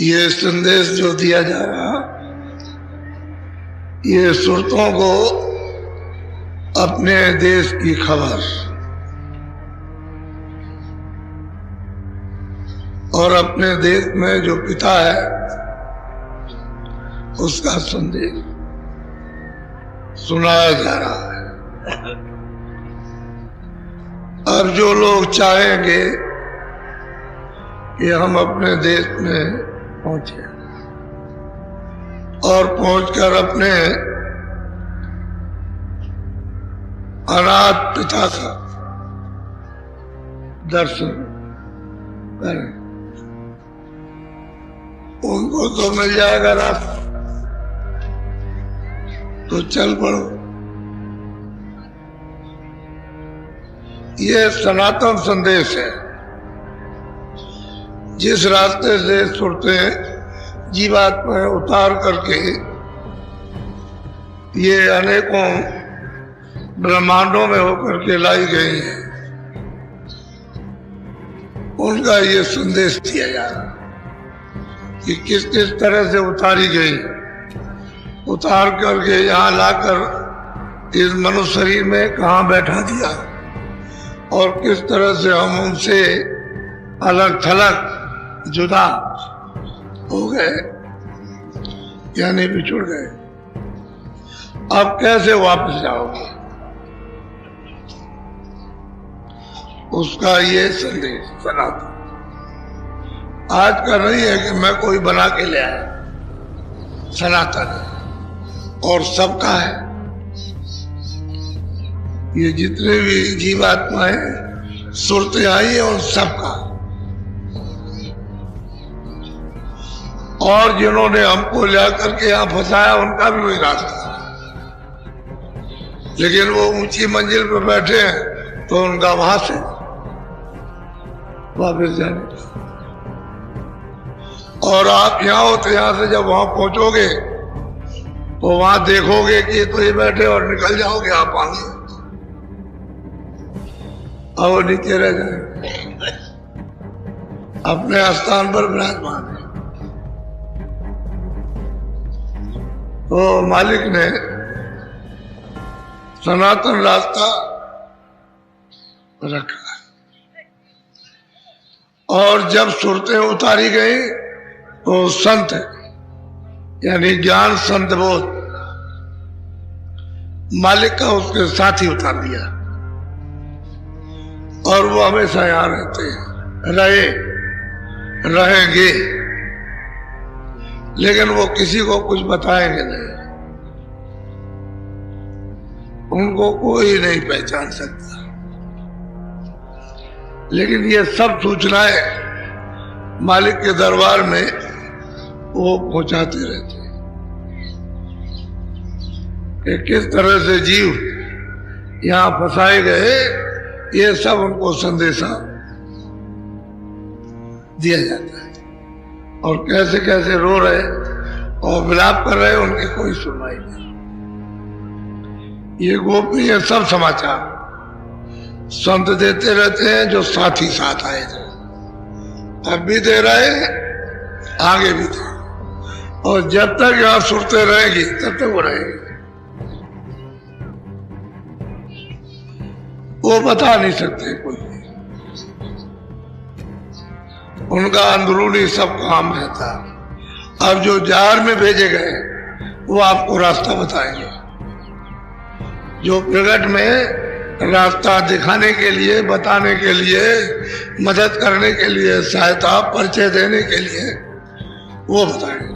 ये संदेश जो दिया जा रहा, ये सुरतों को अपने देश की खबर और अपने देश में जो पिता है उसका संदेश सुनाया जा रहा है। अब जो लोग चाहेंगे कि हम अपने देश में पहुंचे और पहुंचकर अपने अनाथ पिता का दर्शन करें, उनको तो मिल जाएगा रास्ता, तो चल पड़ो। ये सनातन संदेश है। जिस रास्ते से सुरतें जीवात्माएं उतार करके ये अनेकों ब्रह्मांडों में होकर के लाई गई हैं, उनका ये संदेश दिया जा रहा कि किस किस तरह से उतारी गई, उतार करके यहाँ लाकर इस मनुष्य शरीर में कहाँ बैठा दिया और किस तरह से हम उनसे अलग थलग जुदा हो गए, यानी बिछुड़ गए। अब कैसे वापस जाओगे, उसका ये संदेश सनातन आज का नहीं है कि मैं कोई बना के ले आया, सनातन है और सबका है। ये जितने भी जीवात्माएं सुरतें आई है उन सबका, और जिन्होंने हमको ले करके यहाँ फंसाया उनका भी वही रास्ता है। लेकिन वो ऊंची मंजिल पे बैठे हैं तो उनका वहां से वापस जाने का, और आप यहाँ हो तो यहाँ से जब वहां पहुंचोगे तो वहां देखोगे कि तो ये बैठे और निकल जाओगे आप आगे, और नीचे रह जाएंगे अपने स्थान पर विराजमान है। तो मालिक ने सनातन रास्ता रखा, और जब सुरतें उतारी गई तो संत यानी ज्ञान संत बोध मालिक का उसके साथ ही उतार दिया, और वो हमेशा यहाँ रहते हैं, रहेंगे, लेकिन वो किसी को कुछ बताएंगे नहीं, उनको कोई नहीं पहचान सकता। लेकिन ये सब सूचनाएं मालिक के दरबार में वो पहुंचाते रहते हैं कि किस तरह से जीव यहाँ फंसाए गए, ये सब उनको संदेशा दिया जाता है, और कैसे कैसे रो रहे और विलाप कर रहे, उनकी कोई सुनवाई नहीं। ये गोपनीय सब समाचार संत देते रहते हैं जो साथ ही साथ आए थे, अब भी दे रहे हैं, आगे भी दे, और जब तक यहाँ सुरते रहेगी तब तक वो रहेगी। वो बता नहीं सकते कोई, उनका अंदरूनी सब काम रहता। अब जो जार में भेजे गए वो आपको रास्ता बताएंगे, जो प्रगट में रास्ता दिखाने के लिए, बताने के लिए, मदद करने के लिए, सहायता परिचय देने के लिए वो बताएंगे।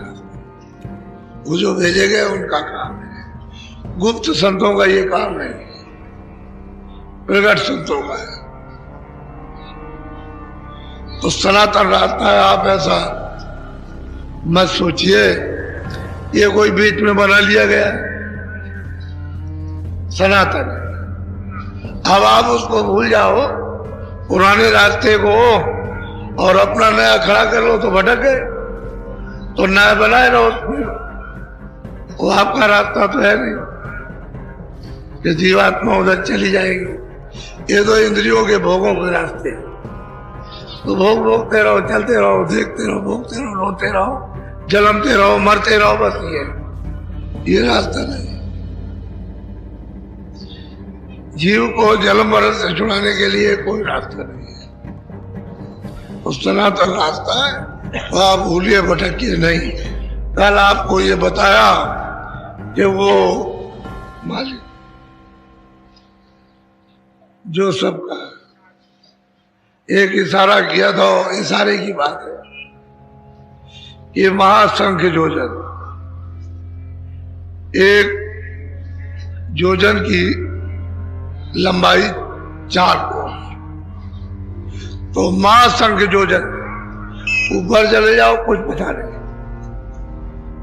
वो जो भेजे गए उनका काम है, गुप्त संतों का ये काम नहीं, प्रगट संतों का है। तो सनातन रास्ता है, आप ऐसा मत सोचिए ये कोई बीच में बना लिया गया, सनातन। अब आप उसको भूल जाओ, पुराने रास्ते को, और अपना नया खड़ा कर लो तो भटक गए, तो नया बनाए रहो उसमें, वो आपका रास्ता तो है नहीं कि जीवात्मा उधर चली जाएगी। ये तो इंद्रियों के भोगों के रास्ते, तो भोगते रहो, चलते रहो, देखते रहो, भोगते रहो, रोते रहो, जलमते रहो, मरते रहो, बस ये रास्ता नहीं। जीव को जन्म मरण से छुड़ाने के लिए कोई रास्ता नहीं है, वो सनातन रास्ता है, वो आप भूलिए, भटकिए नहीं। कल आपको ये बताया कि वो मालिक जो सबका, एक इशारा किया था, इशारे की बात है, ये महाशंख योजन, एक योजन की लंबाई 4 कोस, तो महाशंख योजन, ऊपर चले जाओ कुछ पता नहीं,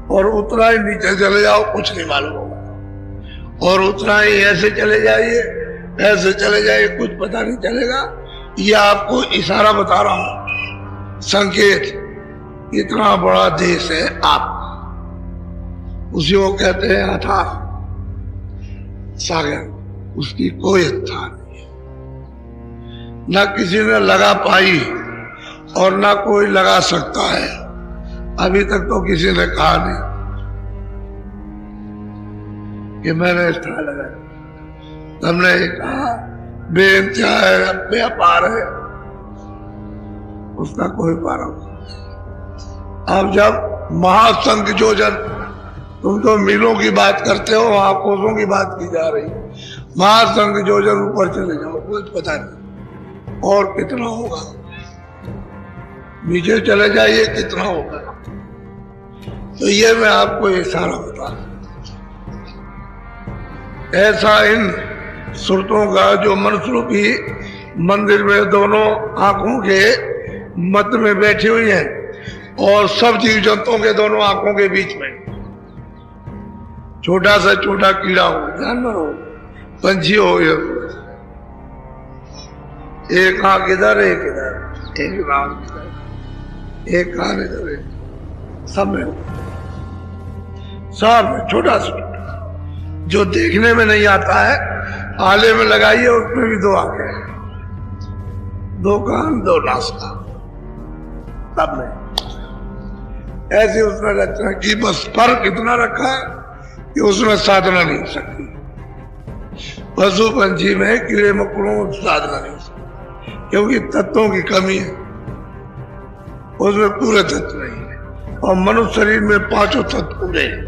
और उतना ही नीचे चले जाओ कुछ नहीं मालूम होगा, और उतना ही ऐसे चले जाइए, ऐसे चले जाइए, कुछ पता नहीं चलेगा। ये आपको इशारा बता रहा हूं, संकेत। इतना बड़ा देश है आप, उसी को कहते हैं अथाह सागर, उसकी कोई स्थान नहीं है, ना किसी ने लगा पाई और ना कोई लगा सकता है। अभी तक तो किसी ने कहा नहीं कि मैंने स्थान लगाया। हमने कहा बेइंतहा है, बेअपार है, उसका कोई पारा नहीं। अब जब महाशंख योजन, तुम तो मीलों की बात करते हो, वहां कोसों की बात की जा रही। महाशंख योजन ऊपर चले जाओ, कुछ पता नहीं और कितना होगा, नीचे चले जाइए कितना होगा। तो ये मैं आपको इशारा बता, ऐसा इन सुरतों का जो मनुष्य रूपी मंदिर में दोनों आंखों के मध्य में बैठी हुई हैं, और सब जीव जंतुओं के दोनों आंखों के बीच में छोटा सा छोटा कीड़ा हो, जानवर हो, पंछी हो, एक आंख इधर, एक इधर, एक आंख इधर, एक कान इधर, सब में छोटा सा, जो देखने में नहीं आता है, आले में लगाइए, उसमें भी 2 आंखें, 2 कान, 2 नासा, सब में ऐसे उसने रचना की। बस फर्क इतना रखा है कि उसमें साधना नहीं हो सकती। पशु पंछी में, कीड़े मकोड़ों में साधना नहीं हो सकती, क्योंकि तत्वों की कमी है, उसमें पूरे तत्व नहीं है, और मनुष्य शरीर में 5 तत्व पूरे हैं,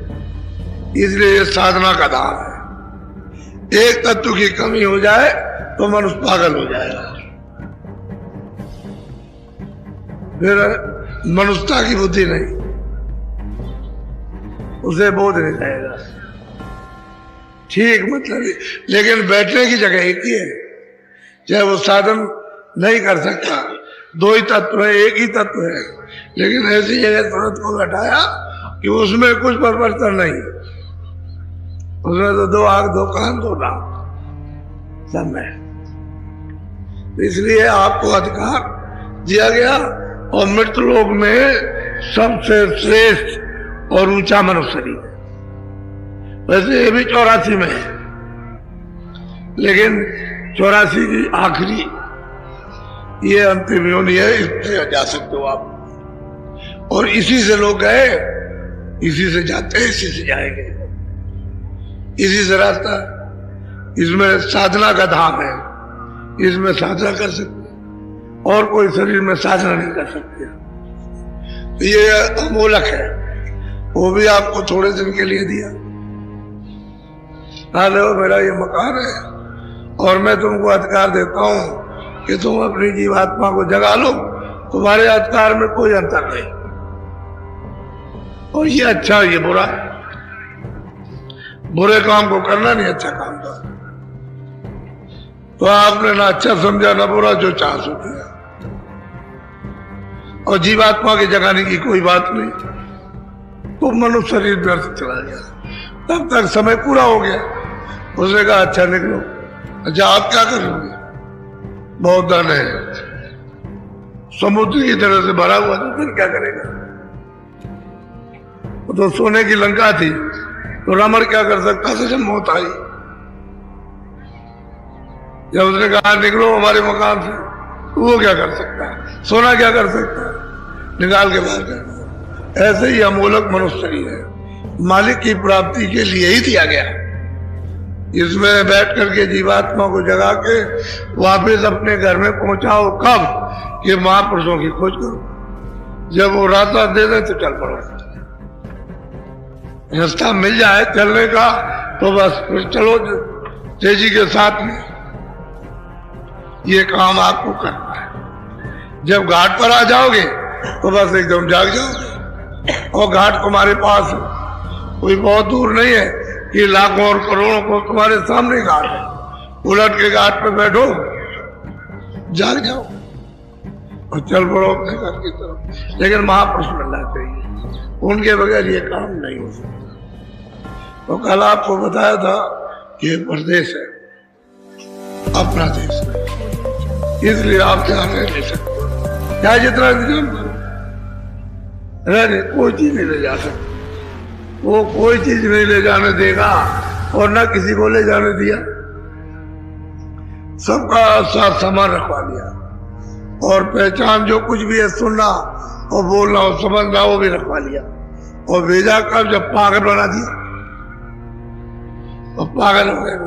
इसलिए ये साधना का धाम है। एक तत्व की कमी हो जाए तो मनुष्य पागल हो जाएगा, फिर मनुष्यता की बुद्धि नहीं, उसे बोध नहीं जाएगा। ठीक मतलब, लेकिन बैठने की जगह एक ही है, चाहे वो साधन नहीं कर सकता, 2 ही तत्व है, एक ही तत्व है, लेकिन ऐसी जगह तुरंत को बैठाया कि उसमें कुछ परिवर्तन नहीं, उसमें तो 2 आंख, 2 कान, 2 नाक सब में। इसलिए आपको अधिकार दिया गया, और मृत्यु लोक में सबसे श्रेष्ठ और ऊंचा मनुष्य शरीर है। वैसे ये भी 84 में है, लेकिन 84 की आखिरी ये अंतिम योनि है, इससे जा सकते हो आप, और इसी से लोग गए, इसी से जाते हैं, इसी से जाएंगे, इसी से रास्ता। इसमें साधना का धाम है, इसमें साधना कर सकते, और कोई शरीर में साधना नहीं कर सकते। तो ये अमोलक है, वो भी आपको थोड़े दिन के लिए दिया। लो मेरा ये मकान है, और मैं तुमको अधिकार देता हूं कि तुम अपनी जीवात्मा को जगा लो, तुम्हारे अधिकार में कोई अंतर नहीं, और ये अच्छा ये बुरा है, बुरे काम को करना नहीं अच्छा काम था, तो आपने ना अच्छा समझा ना बुरा, जो चाह सो किया, और जीवात्मा के जगाने की कोई बात नहीं, तो मनुष्य शरीर व्यर्थ चला गया। तब तक समय पूरा हो गया, उसने कहा अच्छा निकलो, अच्छा आप क्या करोगे, बहुत धन है, समुद्र की तरह से भरा हुआ, तो फिर क्या करेगा, तो सोने की लंका थी, तो रावण क्या कर सकता था जब मौत आई, जब उसने कहा निकलो हमारे मकान से, तो वो क्या कर सकता है, सोना क्या कर सकता है, निकाल के बाहर कर। ऐसे ही अमूलक मनुष्य शरीर है, मालिक की प्राप्ति के लिए ही दिया गया। इसमें बैठ करके जीवात्मा को जगा के वापस अपने घर में पहुंचाओ कब, कि महापुरुषों की खोज करो। जब वो रास्ता दे दे तो चल पड़ो, रास्ता मिल जाए चलने का तो बस फिर चलो तेजी के साथ में। ये काम आपको करना है। जब घाट पर आ जाओगे तो बस एकदम जाग जाओगे, और घाट तुम्हारे पास है, कोई बहुत दूर नहीं है कि लाखों और करोड़ों को तुम्हारे सामने घाट है। उलट के घाट पे बैठो, जाग जाओ और चल पड़ो अपने घर की तरफ। लेकिन महापुरुष मिलना चाहिए, उनके बगैर ये काम नहीं हो सकता। तो कल आपको बताया था कि ये प्रदेश है, अपना देश है, इसलिए आप ध्यान नहीं ले सकते। क्या जितना इंतजाम करो, रहने कोई चीज नहीं ले जा सकती, वो कोई चीज नहीं ले जाने देगा और ना किसी को ले जाने दिया। सबका साथ सामान रखवा दिया, और पहचान जो कुछ भी है, सुनना और बोलना और समझना, वो भी रखवा लिया। और भेजा कर जब पागल बना दिया, तो पागल हो गए,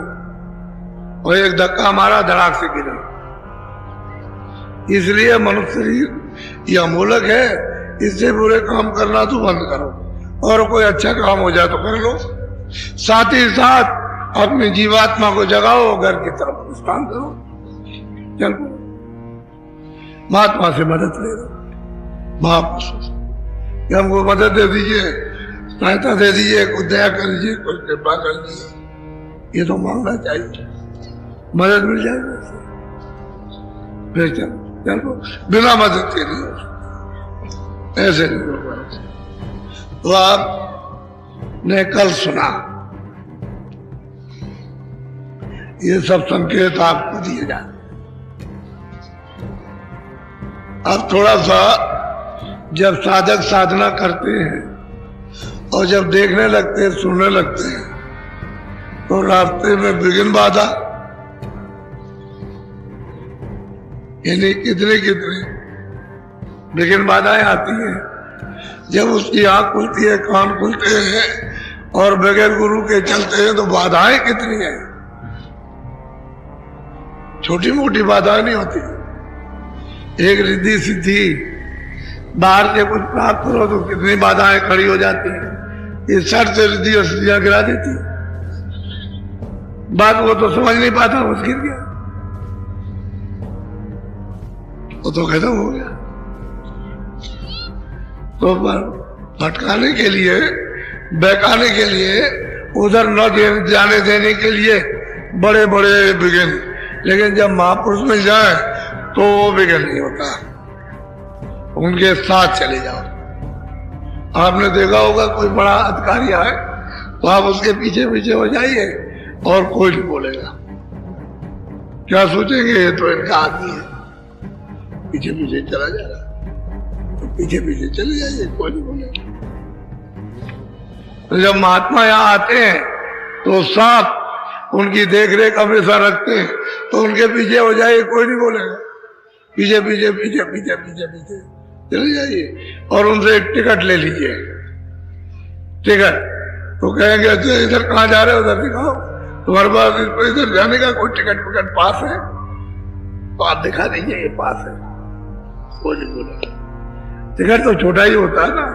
और एक धक्का मारा, धड़ाक से गिरा। इसलिए मनुष्य शरीर यह अमूलक है, इससे बुरे काम करना तो बंद करो, और कोई अच्छा काम हो जाए तो कर लो। साथ ही साथ अपनी जीवात्मा को जगाओ, घर की तरफ प्रस्थान करो, चलो महात्मा से मदद ले लो, महापुरुषों से कि हमको मदद दे दीजिए, सहायता दे दीजिए, कुछ दया कर दीजिए, कुछ कृपा कर दीजिए। ये तो मांगना चाहिए, मदद मिल जाएगी। फिर चलो बिना मदद के नहीं हो सकता, ऐसे नहीं होगा। तो आपने कल सुना, ये सब संकेत आपको दिए जाए। अब थोड़ा सा जब साधक साधना करते हैं और जब देखने लगते हैं, सुनने लगते हैं, तो रास्ते में विघ्न बाधा, यानी कितने कितने विघ्न बाधाएं आती हैं। जब उसकी आंख खुलती है, कान खुलते हैं, और बगैर गुरु के चलते हैं, तो बाधाएं कितनी हैं। छोटी मोटी बाधाएं नहीं होती। एक रिद्धि सिद्धि बाहर से कुछ प्राप्त करो तो कितनी बाधाएं खड़ी हो जाती हैं। इस शर्त से रिद्धि और सिद्धियां गिरा देती, बात वो तो समझ नहीं पाता, वो गिर गया, वो तो खत्म हो गया। तो भटकाने के लिए, बहकाने के लिए, उधर न जाने देने के लिए बड़े बड़े विघ्न, लेकिन जब महापुरुष मिल जाए तो वो विघ्न नहीं होता। उनके साथ चले जाओ। आपने देखा होगा कोई बड़ा अधिकारी आए तो आप उसके पीछे पीछे हो जाइए और कोई नहीं बोलेगा। क्या सोचेंगे, ये तो इनका आदमी है, पीछे पीछे चला जा रहा, तो पीछे पीछे चले जाइए, कोई नहीं बोलेगा। तो जब महात्मा यहाँ आते हैं तो साफ उनकी देखरेख हमेशा रखते हैं, तो उनके पीछे हो जाइए, कोई नहीं बोलेगा। पीछे पीछे पीछे पीछे पीछे पीछे चले जाइए और उनसे एक टिकट ले लीजिए। टिकट तो कहेंगे अच्छा इधर कहाँ जा रहे हो, उधर दिखाओ, तुम्हारे पास इधर जाने का कोई टिकट विकट पास है तो आप दिखा दीजिए, ये पास है, कोई नहीं बोलेगा। टिकट तो छोटा ही होता है ना,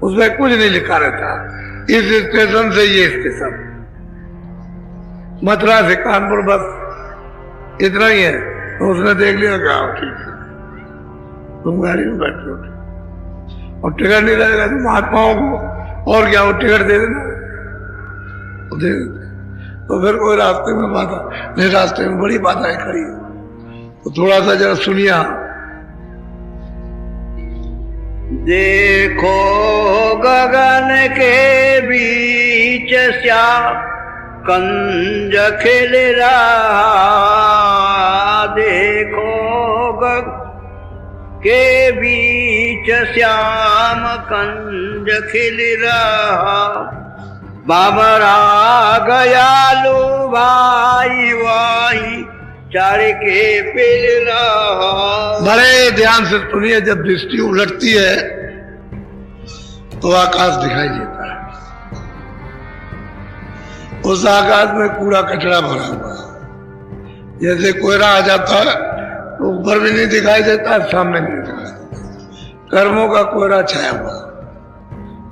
उसमें कुछ नहीं लिखा रहता, इस स्टेशन से ये स्टेशन, मथुरा से कानपुर, बस इतना ही है। तो उसने देख लिया, क्या ठीक है, तुम गाड़ी में बैठे हो, और टिकट नहीं रहेगा तो महात्माओं को और क्या, वो टिकट दे देना, दे देते। तो फिर कोई रास्ते में बाधा नहीं, रास्ते में बड़ी बाधाएं खड़ी है, तो थोड़ा सा जरा सुनिए। देखो गगन के बीच श्याम कंज खिल रहा, देखो गगन के बीच श्याम कंज खिल रहा, बाबरा गयालु भाई वाही चारिके पिल रहा। बड़े ध्यान से सुनिए, जब दृष्टि उलटती है तो आकाश दिखाई देता है। उस आकाश में कूड़ा कचरा भरा हुआ है। जैसे कोयला आ जाता है तो ऊपर भी नहीं दिखाई देता, सामने नहीं दिखाई देता, कर्मों का कोयला छाया हुआ।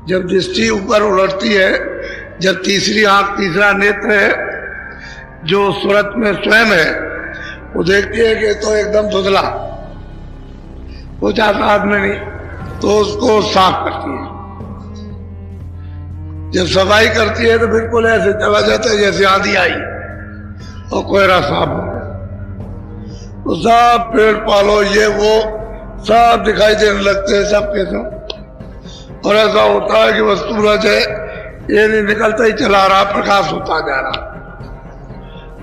जब दृष्टि ऊपर उलटती है, जब तीसरी आंख, तीसरा नेत्र है जो सूरत में स्वयं है, वो देखती है कि तो एकदम धुंधला, कुछ आकाश में नहीं, तो उसको साफ करती है। जब सफाई करती है तो बिल्कुल ऐसे चला जाता है जैसे आंधी आई और कोयला साफ हो गया। तो सब पेड़ पालो ये वो सब दिखाई देने लगते हैं सबके सब। और ऐसा होता है कि वह सूरज है, ये नहीं निकलता ही चला रहा, प्रकाश होता जा रहा।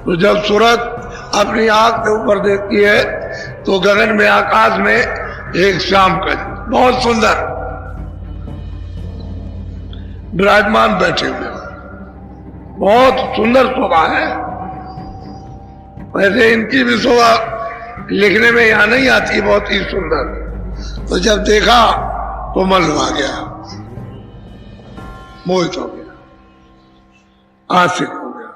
तो जब सूरज अपनी आंख के ऊपर देखती है तो गगन में, आकाश में एक श्याम का बहुत सुंदर विराजमान बैठे हुए, बहुत सुंदर शोभा है। वैसे इनकी भी शोभा लिखने में यहां नहीं आती, बहुत ही सुंदर। तो जब देखा तो मन लुभा गया, मोहित हो गया, आशिक हो गया।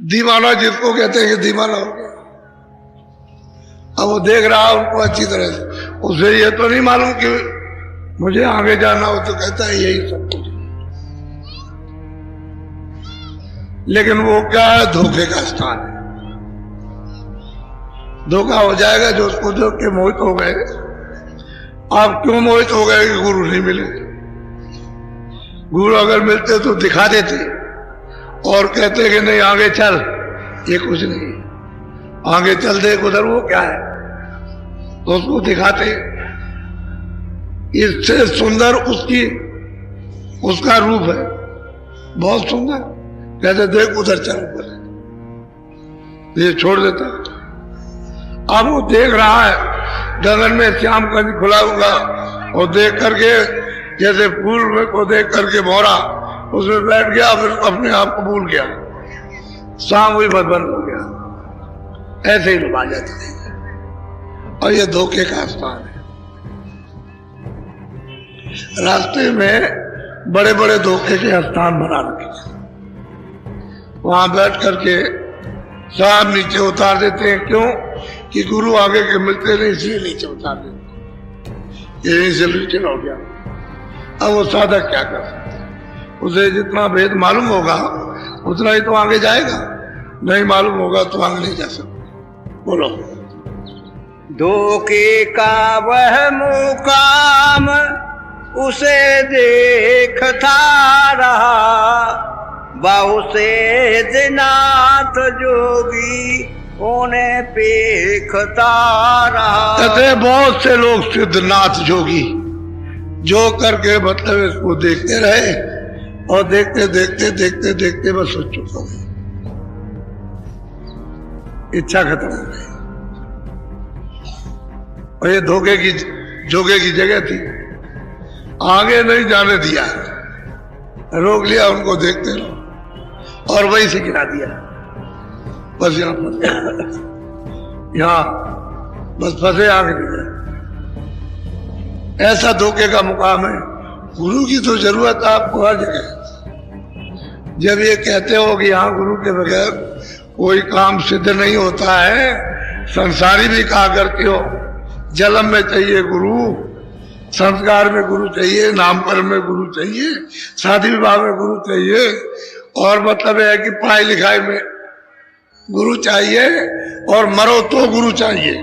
दीवाना जिसको कहते हैं कि दीवाना हो गया। अब वो देख रहा उनको अच्छी तरह से, उसे ये तो नहीं मालूम कि मुझे आगे जाना हो, तो कहता है यही सब कुछ। लेकिन वो क्या है, धोखे का स्थान है। धोखा हो जाएगा जो उसको देख के मोहित हो गए। आप क्यों मोहित हो गए कि गुरु नहीं मिले? गुरु अगर मिलते तो दिखा देते और कहते कि नहीं आगे चल, ये कुछ नहीं, आगे चल दे उधर, वो क्या है, तो उसको दिखाते। इससे सुंदर उसका रूप है, बहुत सुंदर। कहते देख उधर चल, ऊपर, ये छोड़ देता। अब वो देख रहा है गगन में श्याम कंज खुला हुआ, और देख करके जैसे फूल में को देख करके भौरा उसमें बैठ गया, फिर अपने आप को भूल गया, शाम हुई बस बंद हो गया। ऐसे ही डुबा जाते थे। और ये धोखे का स्थान है। रास्ते में बड़े बड़े धोखे के स्थान बना रखे, वहां बैठ करके सब नीचे उतार देते हैं। क्यों? कि गुरु आगे के मिलते नहीं, इसलिए नीचे उतार देते, यहीं से नीचे हो गया। अब वो साधक क्या कर सकते? उसे जितना भेद मालूम होगा उतना ही तो आगे जाएगा, नहीं मालूम होगा तो आगे नहीं जा सकते। बोलो। धोखे का वह मुकाम उसे देखता रहा, बाहु से दिनाथ जोगी उन्हें पेखता रहा। कहते बहुत से लोग सिद्धनाथ जोगी जो करके मतलब इसको देखते रहे, और देखते देखते देखते देखते बस हो चुका, इच्छा खत्म हो गई। और ये धोखे की जोगे की जगह थी, आगे नहीं जाने दिया, रोक लिया उनको, देखते रहो, और वहीं से गिरा दिया। बस यहाँ पर, यहाँ बस फंसे, आगे नहीं गए। ऐसा धोखे का मुकाम है। गुरु की तो जरूरत है आपको हर जगह। जब ये कहते हो कि यहाँ गुरु के बगैर कोई काम सिद्ध नहीं होता है, संसारी भी कहा करते हो, जन्म में चाहिए गुरु, संस्कार में गुरु चाहिए, नामकरण में गुरु चाहिए, शादी विवाह में गुरु चाहिए, और मतलब है कि पढ़ाई लिखाई में गुरु चाहिए, और मरो तो गुरु चाहिए,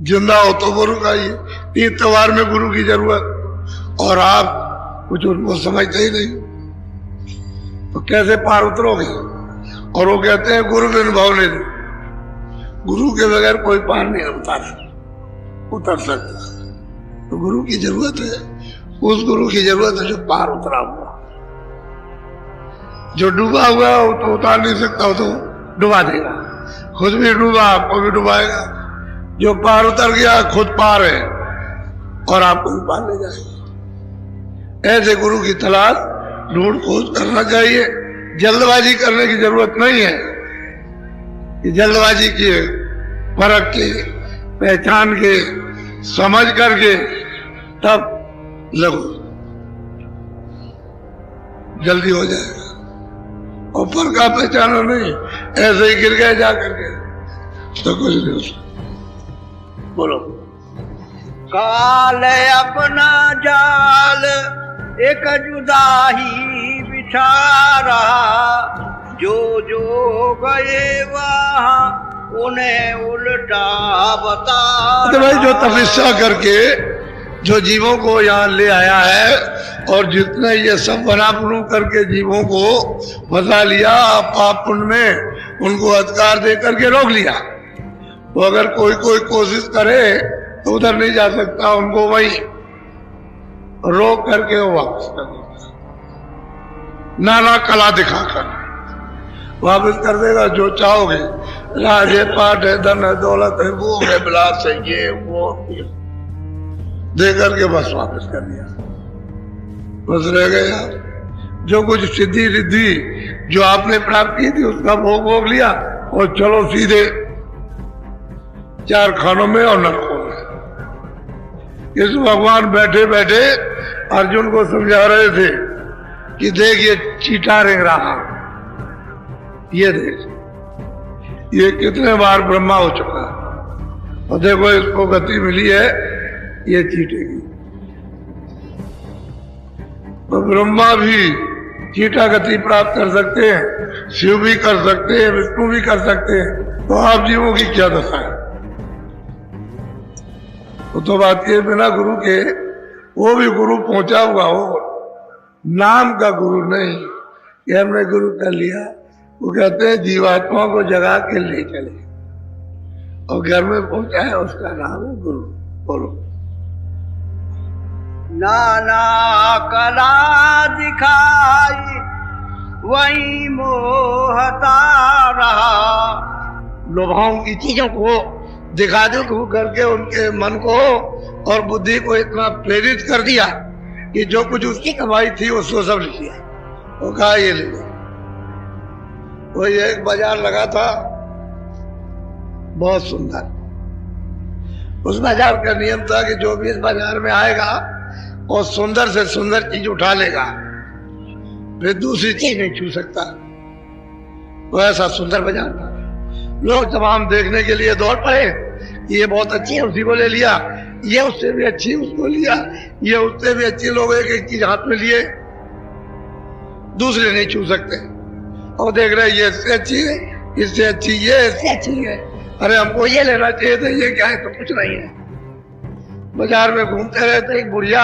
जिंदा हो तो गुरु चाहिए। तीन त्योहार में गुरु की जरूरत, और आप कुछ उनको समझते ही नहीं, तो कैसे पार उतरोगे? और वो कहते हैं गुरु बिन भाव नहीं, गुरु के बगैर कोई पार नहीं उतर सकता। तो गुरु की जरूरत है, उस गुरु की जरूरत है जो पार उतरा हुआ। जो डूबा हुआ है तो उतार नहीं सकता, हो तो डुबा देगा, खुद भी डूबा आपको भी डुबाएगा। जो पार उतर गया खुद पार है, और आपको भी पार ले जाएगा। ऐसे गुरु की तलाश ढूंढ खोज करना चाहिए, जल्दबाजी करने की जरूरत नहीं है कि जल्दबाजी की परख के, पहचान के, समझ करके तब लगो, जल्दी हो जाएगा। और परखा पहचाना नहीं, ऐसे ही गिर गए जा करके तो कुछ नहीं हो सकता। बोलो। काल अपना जाल एक जुदा ही बिछा रहा, जो जो गए वहां उन्हें उल्टा बता। तो भाई जो तपस्या करके जो जीवों को यहाँ ले आया है और जितने ये सब बना बनू करके जीवों को फंसा लिया, पाप पुण्य में उनको अधिकार दे करके रोक लिया, तो अगर कोई कोई कोशिश करे तो उधर नहीं जा सकता, उनको वही रोक करके वो वापस कर देगा, नाना कला दिखाकर वापस कर देगा। जो चाहोगे, राज है, पाठ है, धन है, दौलत है, वो है, विलास है, ये वो दे करके बस वापस कर दिया। बस रह गया जो कुछ सिद्धि रिद्धि जो आपने प्राप्त की थी उसका भोग भोग लिया और चलो सीधे चार खानों में और नरकों में। इस भगवान बैठे बैठे अर्जुन को समझा रहे थे कि देख ये चीटा रेंग रहा, ये देख ये कितने बार ब्रह्मा हो चुका और देखो इसको गति मिली है, ये चीटेगी। तो ब्रह्मा भी चीटा गति प्राप्त कर सकते हैं, शिव भी कर सकते हैं, विष्णु भी कर सकते हैं, तो आप जीवों की क्या दशा है? तो बात के बिना गुरु के, वो भी गुरु पहुंचा हुआ हो, नाम का गुरु नहीं कि हमने गुरु कर लिया। वो कहते हैं जीवात्मा को जगा के ले चले और घर में पहुंचा है, उसका नाम है गुरु। बोलो। नाना कला दिखाई वही मोहता रहा। लोभाओं की चीजों को दिखा दो तो करके उनके मन को और बुद्धि को इतना प्रेरित कर दिया कि जो कुछ उसकी कमाई थी उसको सब लिख लिया। वो कहा ये ले लो। वो एक बाजार लगा था बहुत सुंदर, उस बाजार का नियम था कि जो भी इस बाजार में आएगा और सुंदर से सुंदर चीज उठा लेगा, फिर दूसरी चीज नहीं छू सकता। तो ऐसा सुंदर बाजार था। लोग तमाम देखने के लिए दौड़ पड़े, ये बहुत अच्छी है उसी को ले लिया, ये उससे भी अच्छी उसको लिया, ये उससे भी अच्छी। लोग एक एक चीज हाथ में लिए, दूसरे नहीं छू सकते और देख रहे ये इससे अच्छी है, इससे अच्छी ये, इससे अच्छी है, अरे हमको ये लेना चाहिए था, ये क्या है? तो कुछ नहीं है। बाजार में घूमते रहे तो एक बुढ़िया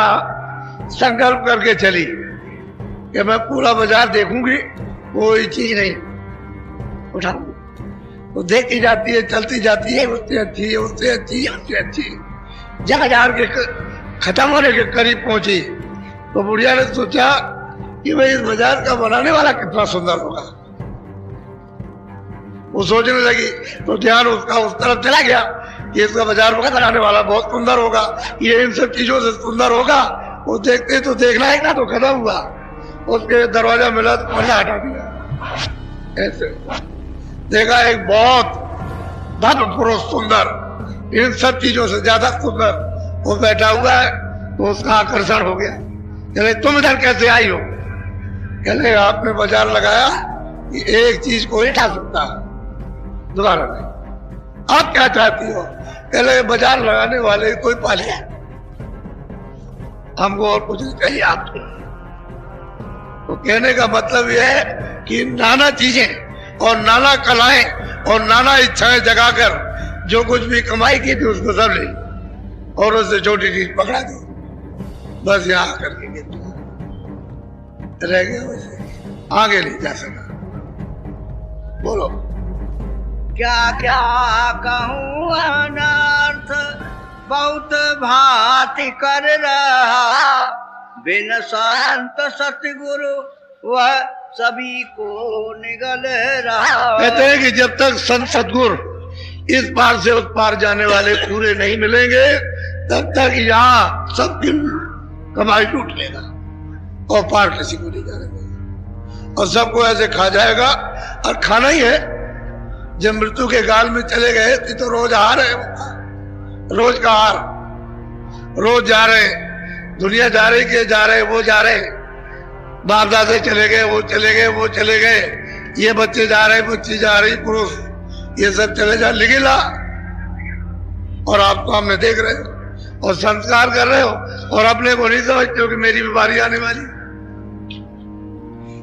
संकल्प करके चली कि मैं पूरा बाजार देखूंगी, कोई चीज नहीं उठाऊंगी। वो देखती जाती है, चलती जाती है, उससे अच्छी है, उससे अच्छी है, उससे अच्छी। जगह जार के खत्म होने के करीब पहुंची तो बुढ़िया ने सोचा कि भाई इस बाजार का बनाने वाला कितना सुंदर होगा। वो सोचने लगी तो ध्यान उसका उस तरफ चला गया कि इसका बाजार बनाने वाला बहुत सुंदर होगा, ये इन सब चीजों से सुंदर होगा। वो देखते तो देखना है ना, तो खत्म हुआ। उसके दरवाजा मिला तो पल्ला हटा दिया। ऐसे देखा एक बहुत धर्म पुरुष सुंदर, इन सब चीजों से ज्यादा सुंदर वो बैठा हुआ है, तो उसका आकर्षण हो गया। कहले तुम इधर कैसे आई हो? कहले आपने बाजार लगाया कि एक चीज को ही उठा सकता है, दोबारा नहीं। आप क्या चाहती हो? कहले बाजार लगाने वाले कोई पाले, हमको और कुछ नहीं चाहिए आपको। तो कहने का मतलब यह है कि नाना चीजें और नाना कलाएं और नाना इच्छाएं जगाकर जो कुछ भी कमाई की थी उसको सब ले और उससे छोटी चीज पकड़ा दी, बस यहाँ आकर के रह गया, वैसे आगे नहीं जा सका। बोलो। क्या क्या कहूँ अनर्थ बहुत भांति कर रहा, बिन संत सतगुरु वह सभी को निगल रहा। कहते हैं कि जब तक संत सतगुरु इस पार से उस पार जाने वाले पूरे नहीं मिलेंगे तब तक यहाँ सबकी कमाई टूट लेगा और पार किसी को नहीं जाने देगा। और सबको ऐसे खा जाएगा। और खाना ही है। जब मृत्यु के गाल में चले गए तो रोज आहार है, रोज का आहार, रोज जा रहे, दुनिया जा रही के जा रहे, वो जा रहे, बाप दादे चले गए, वो चले गए, वो चले गए, ये बच्चे जा रहे, बच्ची जा रही, पुरुष ये सब चले जा, लिखिला। और आप तो हमने देख रहे हो और संस्कार कर रहे हो और अपने को नहीं समझते हो कि मेरी भी बारी आने वाली।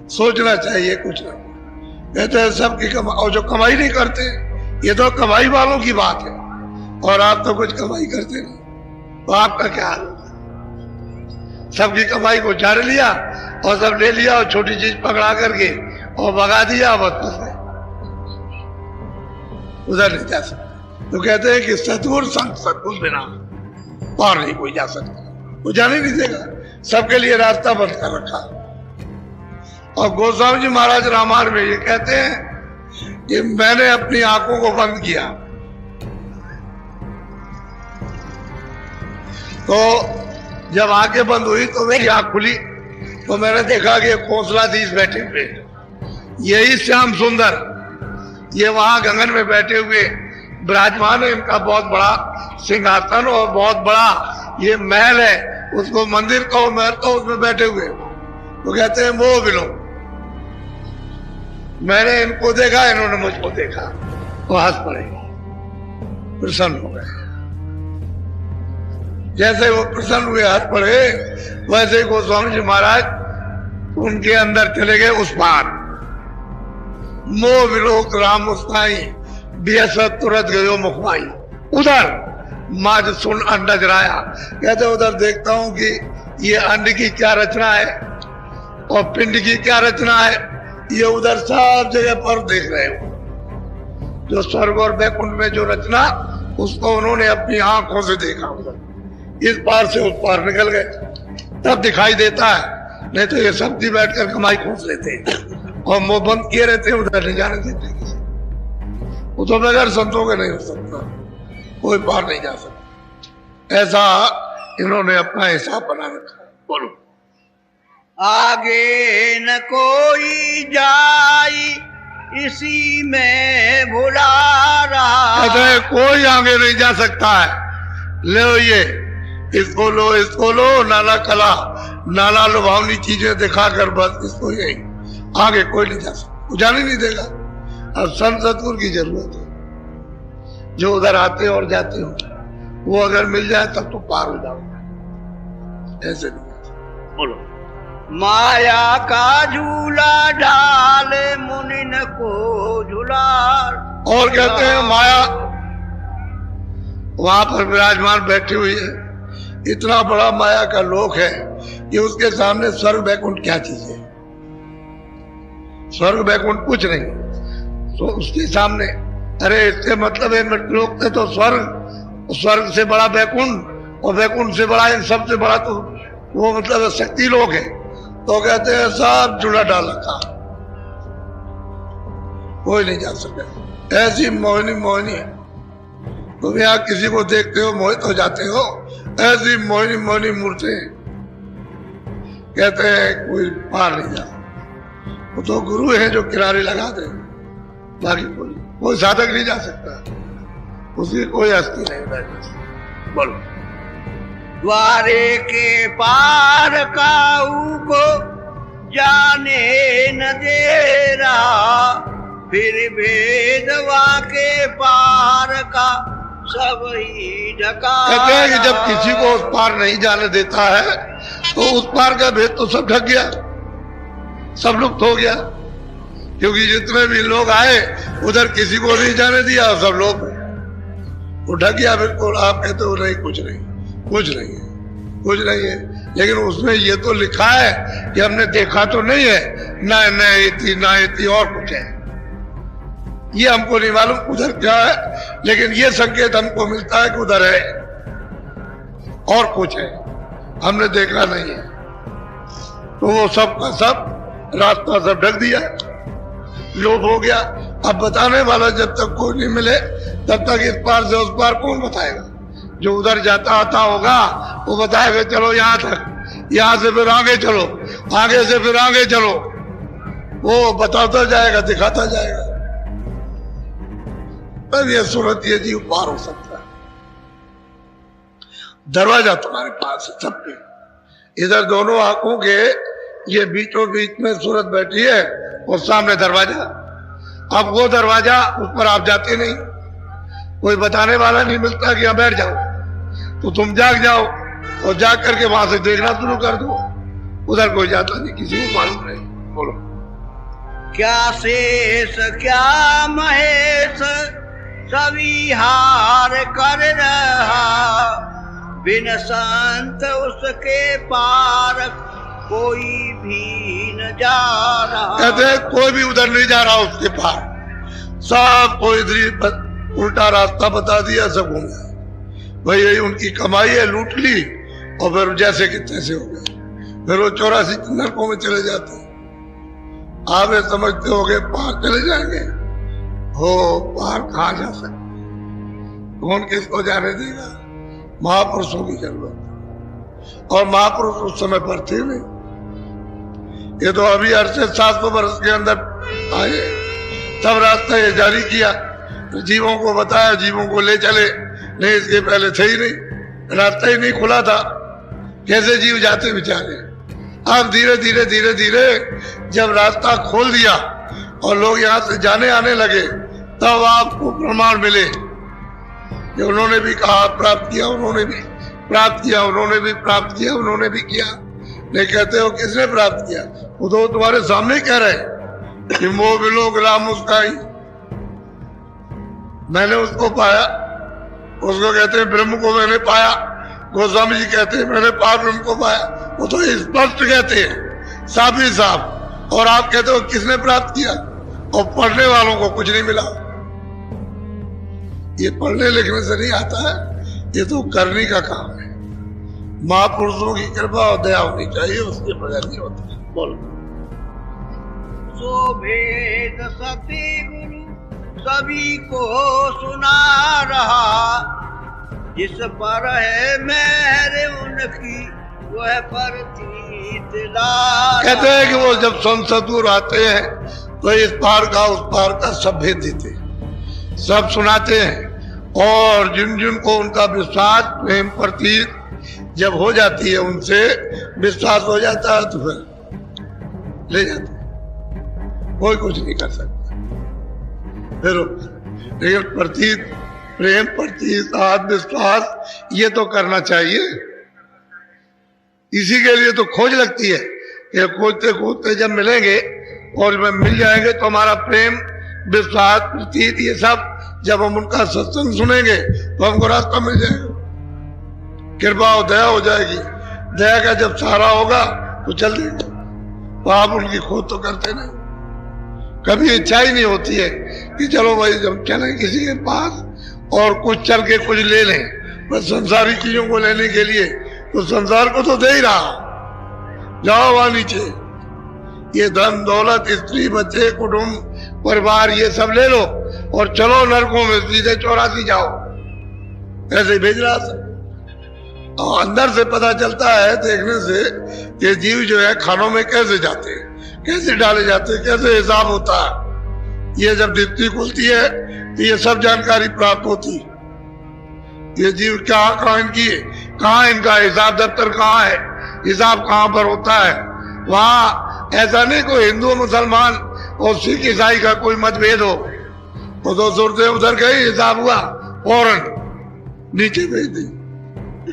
सोचना चाहिए कुछ ना। कहते हैं सबकी कमाई, और जो कमाई नहीं करते ये तो कमाई वालों की बात है, और आप तो कुछ कमाई करते नहीं, तो आपका क्या हाल होगा? सबकी कमाई को झाड़ लिया और सब ले लिया और छोटी चीज पकड़ा करके और भगा दिया, बस उधर नहीं जा सकता। तो कहते हैं कि सतगुर संत सतगुर बिना पार नहीं कोई जा सकता, वो जाने नहीं देगा, सबके लिए रास्ता बंद कर रखा। और गोस्वामी जी महाराज रामायण में ये कहते हैं कि मैंने अपनी आंखों को बंद किया तो जब आंखें बंद हुई तो मेरी आंख खुली तो मैंने देखा कि कौशलाधीश बैठे हुए, यही श्याम सुंदर, ये वहां गगन में बैठे हुए विराजमान है। इनका बहुत बड़ा सिंहासन और बहुत बड़ा ये महल है, उसको मंदिर कहो, महल कहो, उसमें बैठे हुए। तो कहते हैं मोह विलो, मैंने इनको देखा, इन्होंने मुझको देखा, वो हंस पड़े, प्रसन्न हो गए। जैसे वो प्रसन्न हुए, हंस पड़े, वैसे ही गोस्वामी जी महाराज उनके अंदर चले गए उस पार। मोह विलोक राम मुस्काई, बेसत तुरंत गयो मुखमाई। उधर माज सुन अंडा जराया, कहते उधर देखता हूं कि ये अंड की क्या रचना है और पिंड की क्या रचना है, ये उधर सब जगह पर देख रहे हो। जो स्वर्ग और वैकुंठ में जो रचना, उसको उन्होंने अपनी आंखों से देखा। उधर इस पार से उस पार निकल गए, तब दिखाई देता है, नहीं तो ये सब्जी बैठकर कमाई खोस लेते और मुंह बंद किए रहते, उधर नहीं जाने देते। वो तो बगैर संतों के नहीं हो सकता, कोई पार नहीं जा सकता। ऐसा इन्होंने अपना हिसाब बना रखा। बोलो, आगे न कोई जाई इसी में भुला रहा। कहते हैं कोई आगे नहीं जा सकता है। ले ये इसको लो, इसको लो, नाना कला, नाना लुभावनी चीजें दिखाकर बस इसको यही, आगे कोई नहीं जा सकता, वो जाने नहीं देगा। अब संत सतगुर की जरूरत है, जो उधर आते और जाते हो, वो अगर मिल जाए तब तो पार हो जाओगे, ऐसे नहीं। बोलो, माया का झूला ढाले मुनिन को झूलार। और कहते हैं माया वहां पर विराजमान बैठी हुई है, इतना बड़ा माया का लोक है कि उसके सामने स्वर्ग वैकुंठ क्या चीज है? स्वर्ग वैकुंठ कुछ नहीं, तो उसके सामने, अरे इससे मतलब है मृतलोक से तो स्वर्ग, स्वर्ग से बड़ा वैकुंठ, और वैकुंठ से बड़ा, इन सबसे बड़ा तो वो मतलब शक्ति लोक है। तो कहते हैं सब जुड़ा डाल रखा, कोई नहीं जा सके। ऐसी मोहिनी मोहिनी है, तुम यहाँ किसी को देखते हो मोहित हो जाते हो, ऐसी मोहिनी मोहिनी मूर्ति। कहते हैं कोई पार नहीं जा, वो तो गुरु है जो किनारे लगा दे, बाकी कोई साधक नहीं जा सकता, उसकी कोई हस्ती नहीं रहती। बोलो, द्वारे के पार काऊ को जाने न दे रहा, फिर भेदवा के पार का सब ही ढका। कहते हैं कि जब किसी को उस पार नहीं जाने देता है तो उस पार का भेद तो सब ढक गया, सब लुप्त हो गया, क्योंकि जितने भी लोग आए उधर किसी को नहीं जाने दिया, सब लोग वो ढक गया बिल्कुल। आप कहते हो नहीं, कुछ नहीं, कुछ नहीं है, कुछ नहीं है, लेकिन उसमें ये तो लिखा है कि हमने देखा तो नहीं है, ना इति और कुछ है, ये हमको नहीं मालूम उधर क्या है, लेकिन ये संकेत हमको मिलता है कि उधर है और कुछ है, हमने देखा नहीं है। तो वो सब का सब रास्ता सब ढक दिया, लोभ हो गया। अब बताने वाला जब तक कोई नहीं मिले तब तक इस पार से उस पार कौन बताएगा? जो उधर जाता आता होगा वो बताएगा चलो यहाँ तक, यहाँ से फिर आगे चलो, आगे से फिर आगे चलो, वो बताता जाएगा, दिखाता जाएगा, तब ये सूरत ये जीव पार हो सकता है। दरवाजा तुम्हारे पास है सब पे। इधर दोनों आंखों के ये बीचों बीच में सूरत बैठी है और सामने दरवाजा। अब वो दरवाजा, उस पर आप जाते नहीं, कोई बताने वाला नहीं मिलता कि यहां बैठ जाओ, तो तुम जाग जाओ और जाग करके वहां से देखना शुरू कर दो। उधर कोई जाता नहीं, किसी को मालूम नहीं। बोलो क्या शेष क्या महेश सभी हार कर रहा, बिन संत उसके पार कोई भी न जा रहा। कहते कोई भी उधर नहीं जा रहा उसके पार, सब कोई इधर उल्टा रास्ता बता दिया, सब घूम गया। भाई यही उनकी कमाई है, लूट ली और फिर जैसे कि तैसे हो गए, फिर वो 84 नरकों में चले जाते हैं। आप ये समझते हो गए पार चले जाएंगे, हो पार कहाँ जा सकते, कौन किसको जाने देगा। महापुरुषों की जरूरत, और महापुरुष उस समय पर थे नहीं। ये तो अभी अरसे 700 वर्ष के अंदर आए, तब रास्ता ये जारी किया, तो जीवों को बताया, जीवों को ले चले, नहीं इसके पहले थे ही नहीं, रास्ता ही नहीं खुला था, कैसे जीव जाते बेचारे। अब धीरे धीरे धीरे धीरे जब रास्ता खोल दिया और लोग यहाँ से जाने आने लगे, तब आपको प्रमाण मिले कि उन्होंने भी कहा प्राप्त किया, उन्होंने भी प्राप्त किया, उन्होंने भी प्राप्त किया, उन्होंने भी किया। नहीं कहते हो किसने प्राप्त किया, वो तो तुम्हारे सामने कह रहे कि मोह बिलो गुलाम उसकाई, मैंने उसको पाया, उसको कहते हैं ब्रह्म को मैंने पाया। गोस्वामी जी कहते हैं मैंने पार ब्रह्म को पाया, वो तो स्पष्ट कहते हैं, साफ ही साफ। और आप कहते हो किसने प्राप्त किया, और पढ़ने वालों को कुछ नहीं मिला। ये पढ़ने लिखने से नहीं आता है, ये तो करने का काम है। महापुरुषों की कृपा और दया होनी चाहिए, उसके बगैर नहीं होता। बोलो सो भेद सती गुरु सभी को सुना रहा, जिस पर है मेहर उनकी वह प्रतीत ला। कहते हैं कि वो जब संत सतगुरु आते हैं तो इस पार का उस पार का सब भेद देते हैं, सब सुनाते हैं। और जिन जिन को उनका विश्वास प्रेम प्रतीत जब हो जाती है, उनसे विश्वास हो जाता है, तो फिर ले जाते हैं, कोई कुछ नहीं कर सकता। फिर लेकिन प्रतीत प्रेम प्रतीत आत्मविश्वास ये तो करना चाहिए। इसी के लिए तो खोज लगती है, ये खोजते खोजते जब मिलेंगे और जब मिल जाएंगे तो हमारा प्रेम विश्वास प्रतीत ये सब जब हम उनका सत्संग सुनेंगे तो हमको रास्ता मिल जाएगा, कृपा और दया हो जाएगी। दया का जब सहारा होगा तो चल देंगे, तो आप उनकी खोज तो करते नहीं। कभी इच्छा ही नहीं होती है कि चलो भाई जब चले किसी के पास और कुछ चल के कुछ ले लें, बस संसारी चीजों को लेने के लिए, तो संसार को तो दे ही रहा, जाओ वहां नीचे, ये धन दौलत स्त्री बच्चे कुटुंब परिवार ये सब ले लो और चलो नरकों में, सीधे 84 जाओ, ऐसे भेज रहा था। और अंदर से पता चलता है देखने से कि जीव जो है खानों में कैसे जाते हैं, कैसे डाले जाते हैं, कैसे हिसाब होता है। ये जब दीप्ति खुलती है तो ये सब जानकारी प्राप्त होती है। ये जीव क्या कहाँ इनकी, कहाँ इनका हिसाब दफ्तर कहाँ है, हिसाब कहाँ पर होता है। वहाँ ऐसा नहीं कोई हिंदू मुसलमान और सिख ईसाई का कोई मतभेद हो, वो दो सूरतें उधर गई, हिसाब हुआ, फौरन नीचे भेज दी,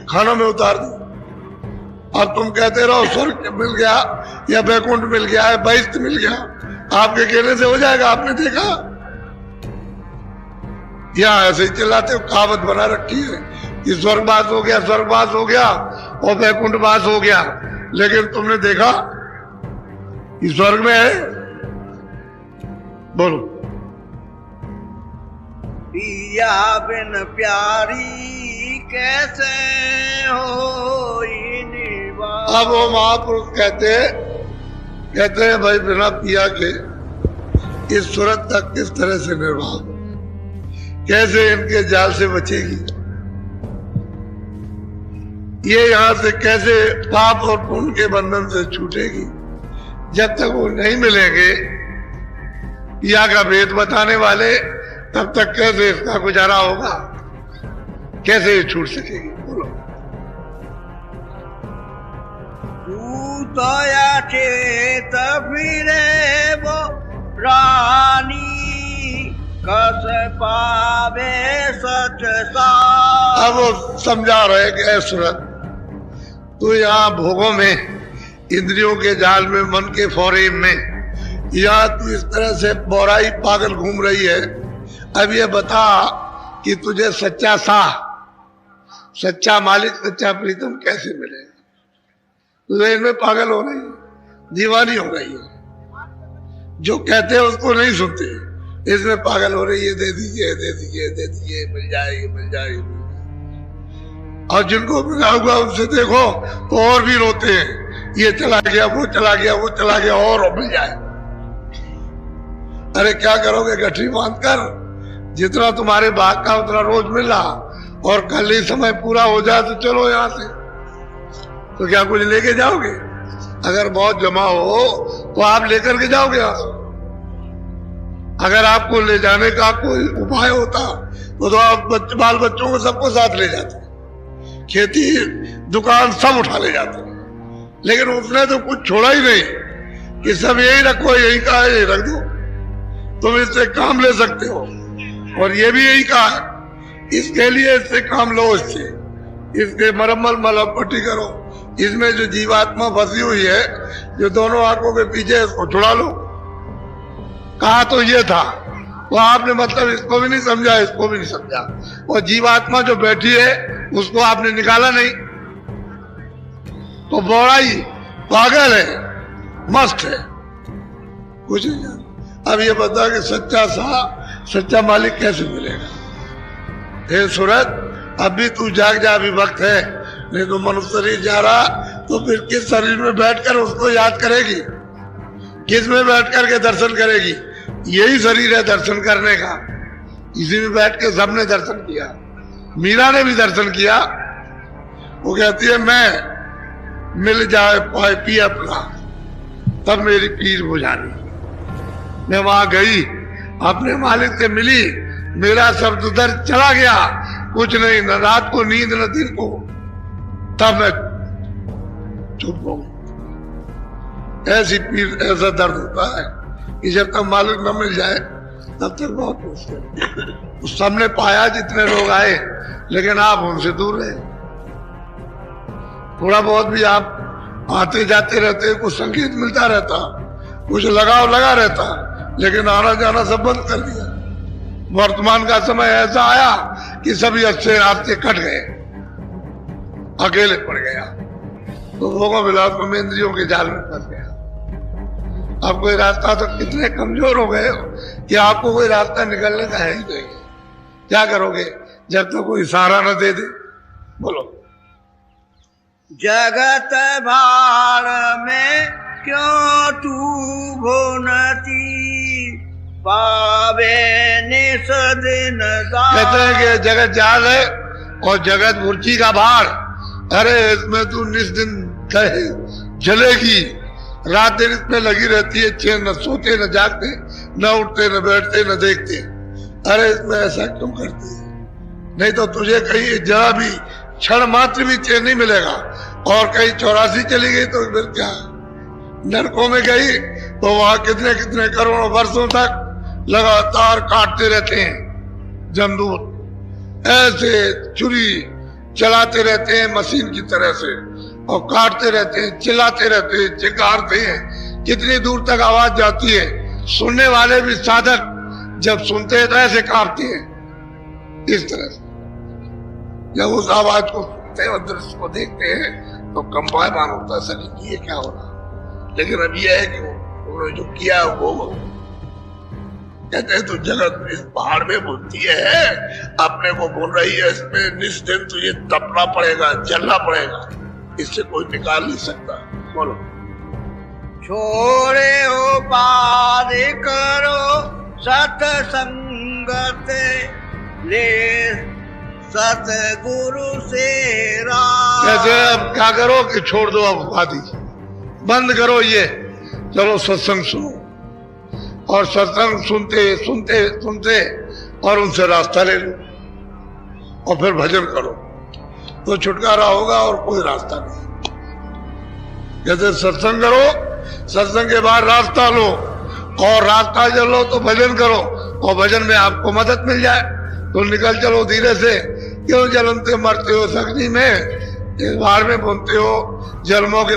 खानों में उतार दी। अब तुम कहते रहो स्वर्ग मिल गया या बैकुंठ मिल गया है, बैस्त मिल गया, आपके कहने से हो जाएगा। आपने देखा यहाँ ऐसे ही चिल्लाते, कहावत बना रखी है कि स्वर्गवास हो गया, स्वर्गवास हो गया और बैकुंठवास हो गया, लेकिन तुमने देखा कि स्वर्ग में है? बोलो पिया बिन प्यारी कैसे हो निवास। अब वो महापुरुष कहते हैं भाई बिना पिया के इस सूरत तक किस तरह से निर्वाह, कैसे इनके जाल से बचेगी, ये यहां से कैसे पाप और पुण्य के बंधन से छूटेगी, जब तक वो नहीं मिलेंगे या का भेद बताने वाले, तब तक कैसे इसका गुजारा होगा, कैसे ये छूट सकेगी? बोलो। तया चेत फिरे वो रानी, कस पावे सच सा। अब वो समझा रहे कि ऐ सूरत, तू यहाँ भोगों में, इंद्रियों के जाल में, मन के फौरेम में, यहाँ तू इस तरह से बोराई पागल घूम रही है। अब ये बता कि तुझे सच्चा साह, सच्चा मालिक, सच्चा प्रीतम कैसे मिलेगा? तुझे इनमें पागल हो रही है, दीवानी हो रही है, जो कहते हैं उसको नहीं सुनते, इसमें पागल हो रही है। दे दीजिए, दे दीजिए, दे दीजिए, मिल जाएगी, मिल जाएगी। और जिनको मिला हुआ उनसे देखो तो और भी रोते हैं, ये चला गया, वो चला गया, वो चला गया, और मिल जाए। अरे क्या करोगे? गठरी बांधकर जितना तुम्हारे भाग का उतना रोज मिला, और कल ही समय पूरा हो जाए तो चलो यहाँ से, तो क्या कुछ लेके जाओगे? अगर बहुत जमा हो तो आप लेकर के जाओगे यहाँ से। अगर आपको ले जाने का कोई उपाय होता तो आप बाल बच्चों को सबको साथ ले जाते, खेती दुकान सब उठा ले जाते, लेकिन उसने तो कुछ छोड़ा ही नहीं कि सब यही रखो, यही कहा, यही रख दो, तुम इससे काम ले सकते हो। और ये भी यही कहा है, इसके लिए इससे काम लो, इसके मरम्मत मलहम पट्टी करो, इसमें जो जीवात्मा फंसी हुई है, जो दोनों आंखों के पीछे, इसको छुड़ा लो। कहा तो ये था, तो आपने मतलब इसको भी नहीं समझा, इसको भी नहीं समझा, और जीवात्मा जो बैठी है उसको आपने निकाला नहीं, तो बोराई पागल है, मस्त है, कुछ नहीं जाना। अब ये बता कि सच्चा सा, सच्चा मालिक कैसे मिलेगा? हे सूरत, अभी तू जाग जा, अभी वक्त है, नहीं तो मनुष्य शरीर जा रहा तो फिर किस शरीर में बैठकर उसको याद करेगी, किस में बैठ कर के दर्शन करेगी? यही शरीर है दर्शन करने का, इसी में बैठ के सबने दर्शन किया, मीरा ने भी दर्शन किया। वो कहती है मैं मिल जाए पाए पी अपना, तब मेरी पीर बुझानी। मैं वहां गई, अपने मालिक से मिली, मेरा सब दर्द चला गया, कुछ नहीं, न रात को नींद न दिन को, तब मैं चुप हो गई। ऐसी पीर, ऐसा दर्द होता है कि जब तक मालिक न मिल जाए तब तक बहुत मुश्किल। सबने पाया जितने लोग आए, लेकिन आप उनसे दूर रहे। थोड़ा बहुत भी आप आते जाते रहते, कुछ संगीत मिलता रहता, कुछ लगाव लगा रहता, लेकिन आना जाना सब बंद कर दिया। वर्तमान का समय ऐसा आया कि सभी अच्छे रास्ते कट गए, अकेले पड़ गया, तो भोगों विलास में इंद्रियों के जाल में फंस गया। अब कोई रास्ता तो कितने कमजोर हो गए हो कि आपको कोई रास्ता निकलने का है ही नहीं। क्या करोगे जब तक कोई सहारा न दे दे? बोलो। जगत भार में क्यों तू भुनती, पावे निस दिन कहते हैं कि जगत जाल है और जगत मुर्ची का भार, अरे इसमें तू निस दिन जलेगी, रात दिन इसमें लगी रहती है, चैन न सोते न जागते, न उठते न बैठते न देखते। अरे इसमें ऐसा क्यों करते हैं? नहीं तो तुझे कहीं जरा भी क्षण मात्र भी चैन नहीं मिलेगा। और कहीं 84 चली गई तो फिर क्या, नरकों में गई तो वहां कितने कितने करोड़ों वर्षों तक लगातार काटते रहते हैं जमदूत, ऐसे छुरी चलाते रहते हैं मशीन की तरह से, और काटते रहते हैं, चिल्लाते रहते हैं, चिल्लाते हैं, कितनी दूर तक आवाज जाती है। सुनने वाले भी साधक जब सुनते हैं तो ऐसे कांपते हैं, इस तरह से। जब उस आवाज को सुनते हैं, दृश्य को देखते हैं तो कंपायमान होता है शरीर की, ये क्या हो रहा। लेकिन अब यह है कि उन्होंने जो किया वो कहते हैं तो जगत इस पहाड़ में बुनती है, अपने को बुन रही है, इसमें निश्चित तुझे तपना पड़ेगा, चलना पड़ेगा, इससे कोई निकाल नहीं सकता। बोलो। छोड़े उपाध करो सत्संगत, ले सतगुरु से राह। कैसे? अब क्या करो कि छोड़ दो, अब उपाधि बंद करो, ये चलो सत्संग सुनो, और सत्संग सुनते सुनते सुनते और उनसे रास्ता ले लो और फिर भजन करो, तो छुटकारा होगा और कोई रास्ता नहीं। कहते सत्संग करो, सत्संग के बाद रास्ता लो, और रास्ता चलो तो भजन करो, और भजन में आपको मदद मिल जाए तो निकल चलो धीरे से। क्यों जलनते मरते हो सगनी में, इस बार में बोलते हो जन्मोगे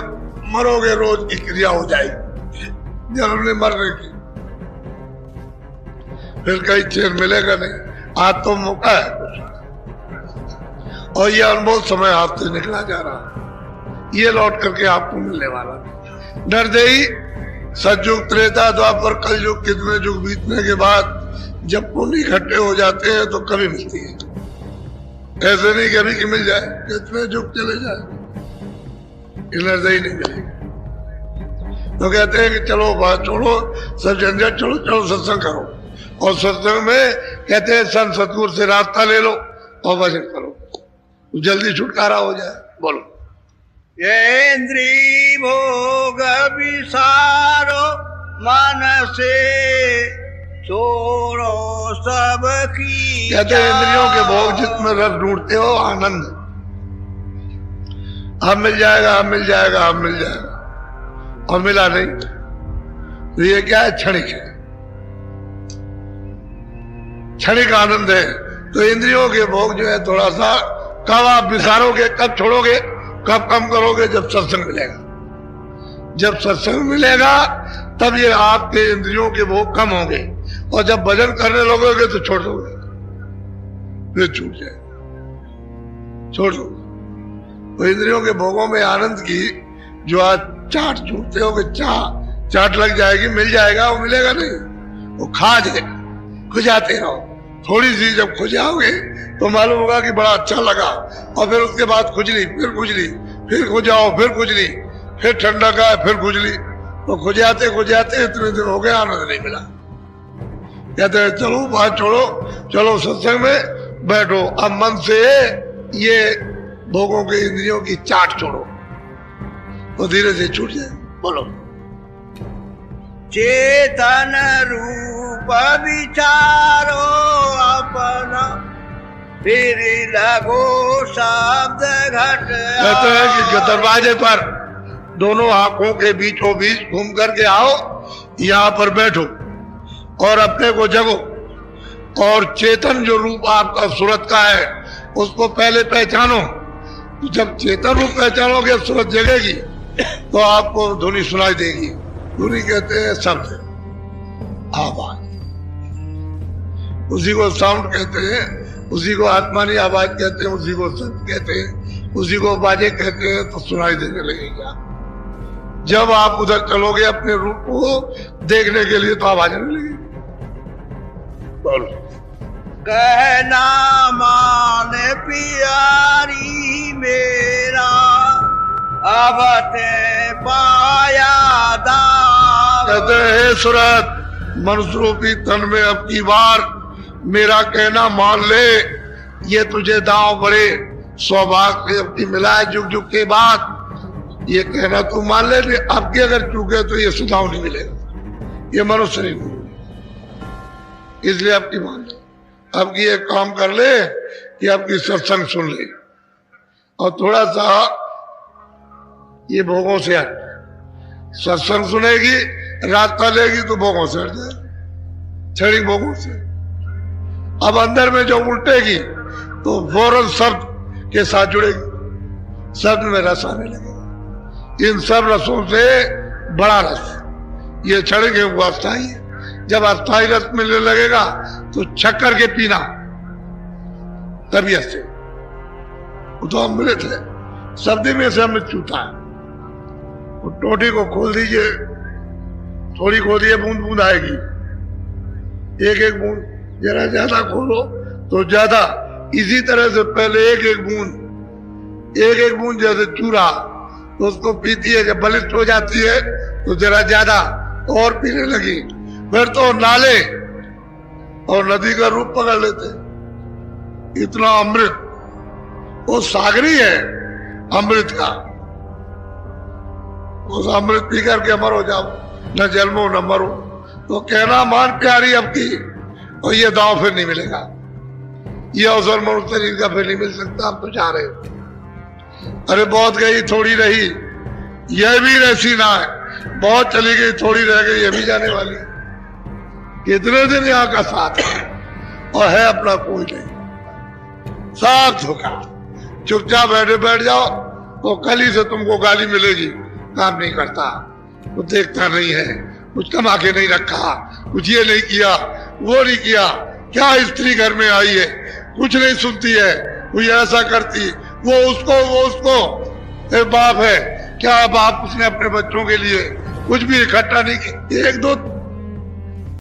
मरोगे, रोज की क्रिया हो जाएगी जन्मने मरने की, फिर कहीं चैन मिलेगा नहीं। आज तो मौका है और ये अनमोल समय हाथ से निकला जा रहा है, ये लौट करके आपको मिलने वाला है। नरदेही सतयुग त्रेता द्वापर कलयुग कितने युग बीतने के बाद जब पुण्य इकट्ठे हो जाते हैं तो कभी मिलती है, ऐसे नहीं कभी कि मिल जाए, कितने युग चले जाए नरदेही नहीं मिलेगी। तो कहते हैं कि चलो बात छोड़ो, सब झंझट छोड़ो, चलो सत्संग करो, और सत्संग में कहते हैं संत सतगुरु से रास्ता ले लो और भजन करो, तो जल्दी छुटकारा हो जाए। बोलो। इंद्री भोग विसारो मन से छोड़ो सबकी। कहते हैं इंद्रियों के भोग जिसमें रस ढूंढते हो आनंद, अब मिल जाएगा, अब मिल जाएगा, अब मिल जाएगा, और मिला नहीं तो ये क्या है, क्षणिक है, क्षणिक आनंद है। तो इंद्रियों के भोग जो है थोड़ा सा कब आप विसारोगे, कब छोड़ोगे, कब कम करोगे, जब सत्संग मिलेगा। जब सत्संग मिलेगा तब ये आपके इंद्रियों के भोग कम होंगे, और जब भजन करने लगोगे तो छोड़ दोगे, फिर छूट जाए, छोड़ दो। तो इंद्रियों के भोगों में आनंद की जो आज चाट छूटते हो कि चाट लग जाएगी, मिल जाएगा, वो मिलेगा नहीं, वो खा जाएगा, खुजाते रहो। थोड़ी सी जब खुजाओगे तो मालूम होगा कि बड़ा अच्छा लगा, और फिर उसके बाद खुजली, फिर खुजली, फिर खुजाओ, फिर खुजली, फिर ठंडा का, फिर खुजली, तो खुजाते खुजाते इतने दिन हो गए, आनंद नहीं मिला। कहते हैं चलो बात छोड़ो, चलो सत्संग में बैठो, अब मन से ये भोगों के इंद्रियों की चाट छोड़ो, तो धीरे से छूट जाए। बोलो। चेतन रूप विचारो अपना, फिर लगो शब्द घट। कहते हैं कि दरवाजे पर दोनों आंखों के बीचों बीच घूम करके आओ, यहाँ पर बैठो और अपने को जगो, और चेतन जो रूप आपका सूरत का है उसको पहले पहचानो। जब चेतन रूप पहचानोगे सूरत जगेगी तो आपको ध्वनि सुनाई देगी। ध्वनि कहते हैं शब्द, आवाज, उसी को साउंड कहते हैं, उसी को आत्मानी आवाज कहते हैं, उसी को शब्द कहते हैं, उसी को बाजे कहते हैं। तो सुनाई देने लगेगा। जब आप उधर चलोगे अपने रूप को देखने के लिए तो आवाज नहीं लगेगी। बोलो। कहना माने प्यारी मेरा, अब ते पाया दाव। कहते हैं सूरत मनुष्यरूपी तन में अब की बार मेरा कहना मान ले, ये तुझे दांव बड़े सौभाग्य से अब की मिला है जुग जुग के बाद। ये कहना तू मान ले, अब की अगर चूके तो ये सुधाव नहीं मिलेगा, ये मनुष्य नहीं मिलेगा। इसलिए अब की मान ले, अब की एक काम कर ले कि अब की सत्संग सुन ले, और थोड़ा सा ये भोगों से हट। सत्संग सुनेगी, रास्ता लेगी तो भोगों से हट जाए, क्षणिक भोगों से। अब अंदर में जो उल्टेगी तो फौरन शब्द के साथ जुड़ेगी, शब्द में रस आने लगेगा। इन सब रसों से बड़ा रस ये क्षणिक है, वो अस्थाई है। जब अस्थाई रस मिलने लगेगा तो छक्कर के पीना तबीयत से, वो तो अमृत है, सर्दी में से अमृत चूता है। वो टोटी को खोल दीजिए, थोड़ी खोलिए, बूंद बूंद आएगी, एक एक बूंद, जरा ज्यादा खोलो तो ज्यादा। इसी तरह से पहले एक एक बूंद जैसे चूरा, तो उसको पीती है, जब बलिष्ठ हो जाती है तो जरा ज्यादा और पीने लगी, फिर तो नाले और नदी का रूप पकड़ लेते। इतना अमृत, वो सागरी है अमृत का, उस अमृत पी करके अमर हो जाओ। न जन्मो न मरो, तो कहना मान प्यारी अब की, और ये दाव फिर नहीं मिलेगा, ये अवसर मनुष्य शरीर का फिर नहीं मिल सकता। आप तो जा रहे हो, अरे बहुत गई थोड़ी रही, यह भी रहसी ना है, बहुत चली गई थोड़ी रह गई, ये भी जाने वाली। कितने दिन यहाँ का साथ है और है अपना कोई नहीं, साथ धोखा। चुपचाप बैठ जाओ, तो कल ही से तुमको गाली मिलेगी, काम नहीं करता, वो देखता नहीं है, कुछ कमा के नहीं रखा, कुछ ये नहीं किया, वो नहीं किया, क्या स्त्री घर में आई है, कुछ नहीं सुनती है, वो ऐसा करती, वो उसको बाप है क्या, बाप उसने अपने बच्चों के लिए कुछ भी इकट्ठा नहीं किया। एक दो